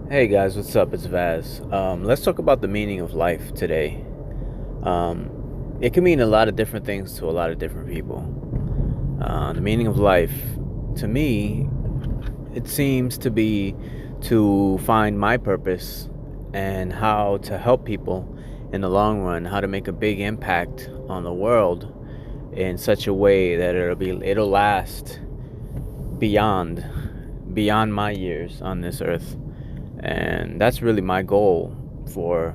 Hey guys, what's up? It's Vaz. Let's talk about the meaning of life today. It can mean a lot of different things to a lot of different people. The meaning of life, to me, it seems to be to find my purpose and how to help people in the long run, how to make a big impact on the world in such a way that it'll last beyond beyond my years on this earth. And that's really my goal for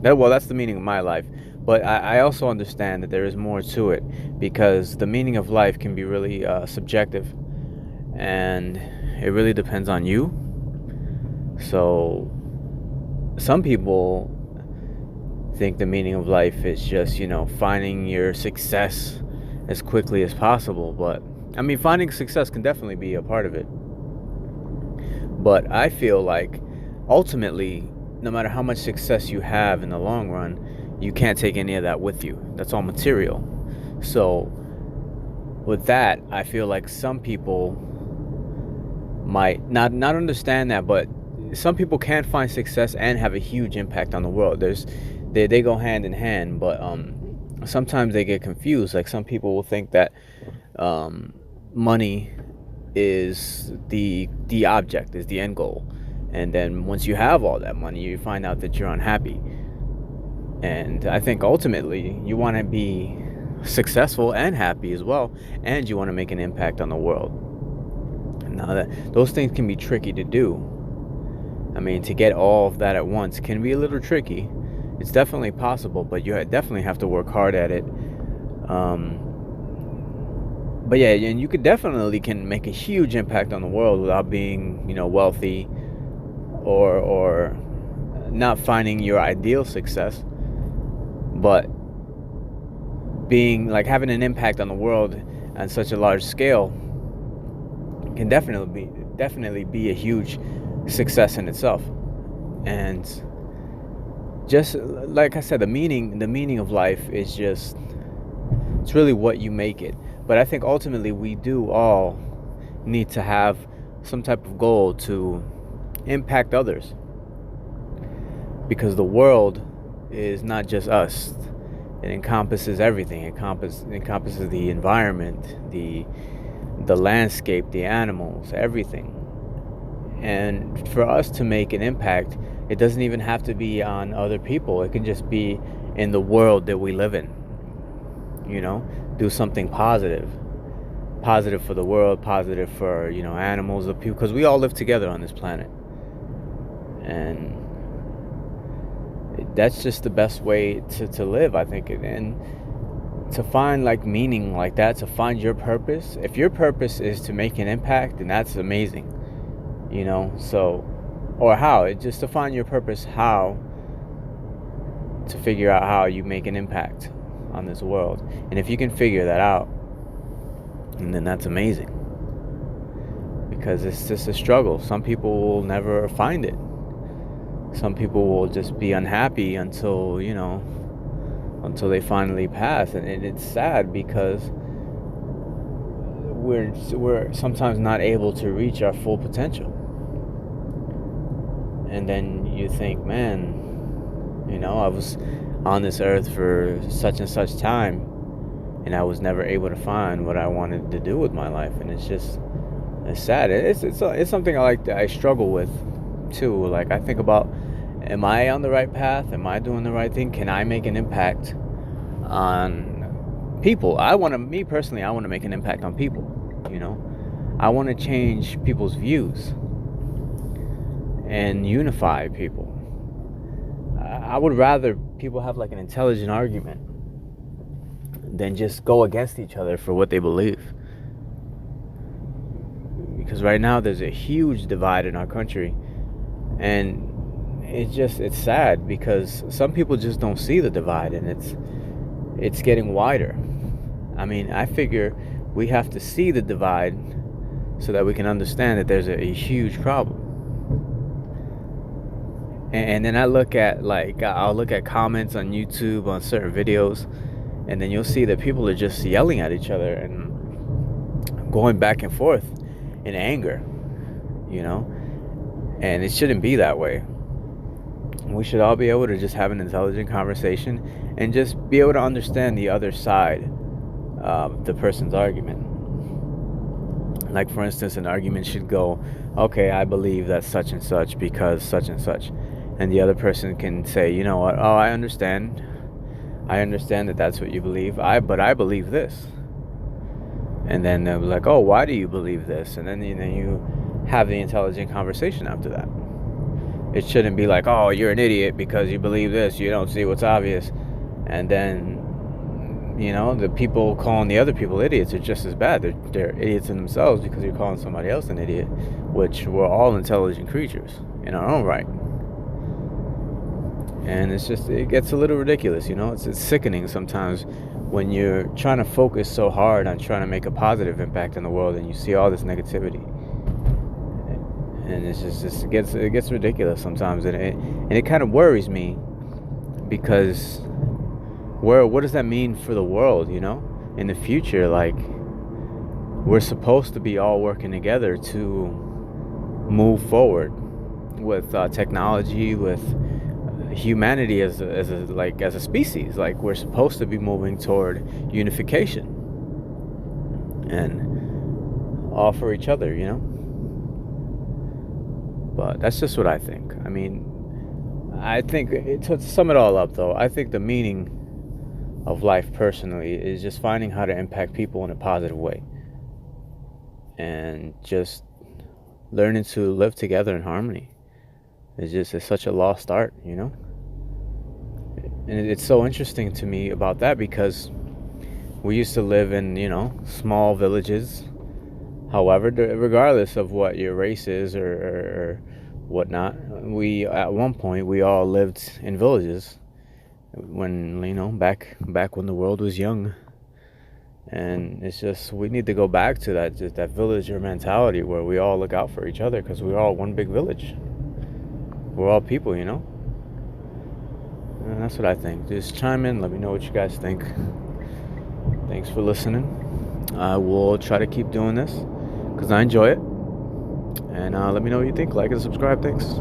that. Well, that's the meaning of my life, but I also understand that there is more to it, because the meaning of life can be really subjective, and it really depends on you. So some people think the meaning of life is just, finding your success as quickly as possible. But I mean, finding success can definitely be a part of it. But I feel like ultimately, no matter how much success you have in the long run, you can't take any of that with you. That's all material. So, with that, I feel like some people might not understand that, but some people can find success and have a huge impact on the world. They go hand in hand, but sometimes they get confused. Like, some people will think that money is the object, is the end goal, and then once you have all that money, you find out that you're unhappy. And I think ultimately you want to be successful and happy as well, and you want to make an impact on the world. Now, that those things can be tricky to do. I mean, to get all of that at once can be a little tricky. It's definitely possible, but you definitely have to work hard at it. But yeah, and you could definitely can make a huge impact on the world without being, wealthy, or not finding your ideal success, but being like having an impact on the world on such a large scale can definitely be a huge success in itself. And just like I said, the meaning of life is just, it's really what you make it. But I think ultimately we do all need to have some type of goal to impact others, because the world is not just us. It encompasses everything. It encompasses the environment, the landscape, the animals, everything. And for us to make an impact, it doesn't even have to be on other people. It can just be in the world that we live in. Do something positive for the world, positive for, animals, the people, because we all live together on this planet. And that's just the best way to live, I think. And to find like meaning like that, to find your purpose, if your purpose is to make an impact, then that's amazing. So, or how it just to find your purpose, how to figure out how you make an impact on this world. And if you can figure that out, and then that's amazing, because it's just a struggle. Some people will never find it. Some people will just be unhappy until they finally pass. And it's sad, because we're sometimes not able to reach our full potential. And then you think, man, I was on this earth for such and such time, and I was never able to find what I wanted to do with my life. And it's sad. It's something I struggle with too. Like, I think about, am I on the right path? Am I doing the right thing? Can I make an impact on people? Me personally, I want to make an impact on people. I want to change people's views and unify people. I would rather people have like an intelligent argument than just go against each other for what they believe. Because right now there's a huge divide in our country, and it's sad, because some people just don't see the divide, and it's getting wider. I mean, I figure we have to see the divide so that we can understand that there's a huge problem. And then I'll look at comments on YouTube on certain videos, and then you'll see that people are just yelling at each other and going back and forth in anger, you know? And it shouldn't be that way. We should all be able to just have an intelligent conversation and just be able to understand the other side of the person's argument. Like, for instance, an argument should go, okay, I believe that such and such because such and such. And the other person can say, you know what? Oh, I understand. I understand that that's what you believe. But I believe this. And then they'll be like, oh, why do you believe this? And then you have the intelligent conversation after that. It shouldn't be like, oh, you're an idiot because you believe this. You don't see what's obvious. And then, the people calling the other people idiots are just as bad. They're idiots in themselves because you're calling somebody else an idiot, which we're all intelligent creatures in our own right. And it gets a little ridiculous, It's sickening sometimes when you're trying to focus so hard on trying to make a positive impact in the world and you see all this negativity. And it gets ridiculous sometimes, and it kind of worries me because what does that mean for the world, in the future? Like, we're supposed to be all working together to move forward with technology, with humanity as a species. Like, we're supposed to be moving toward unification and all for each other, But that's just what I think. I think, to sum it all up, though, I think the meaning of life personally is just finding how to impact people in a positive way. And just learning to live together in harmony. It's such a lost art, And it's so interesting to me about that because we used to live in, small villages. However, regardless of what your race is or whatnot, at one point we all lived in villages when, back when the world was young. And it's just, we need to go back to that villager mentality where we all look out for each other because we're all one big village. We're all people, And that's what I think. Just chime in, let me know what you guys think. Thanks for listening. I will try to keep doing this because I enjoy it. And let me know what you think. Like and subscribe. Thanks.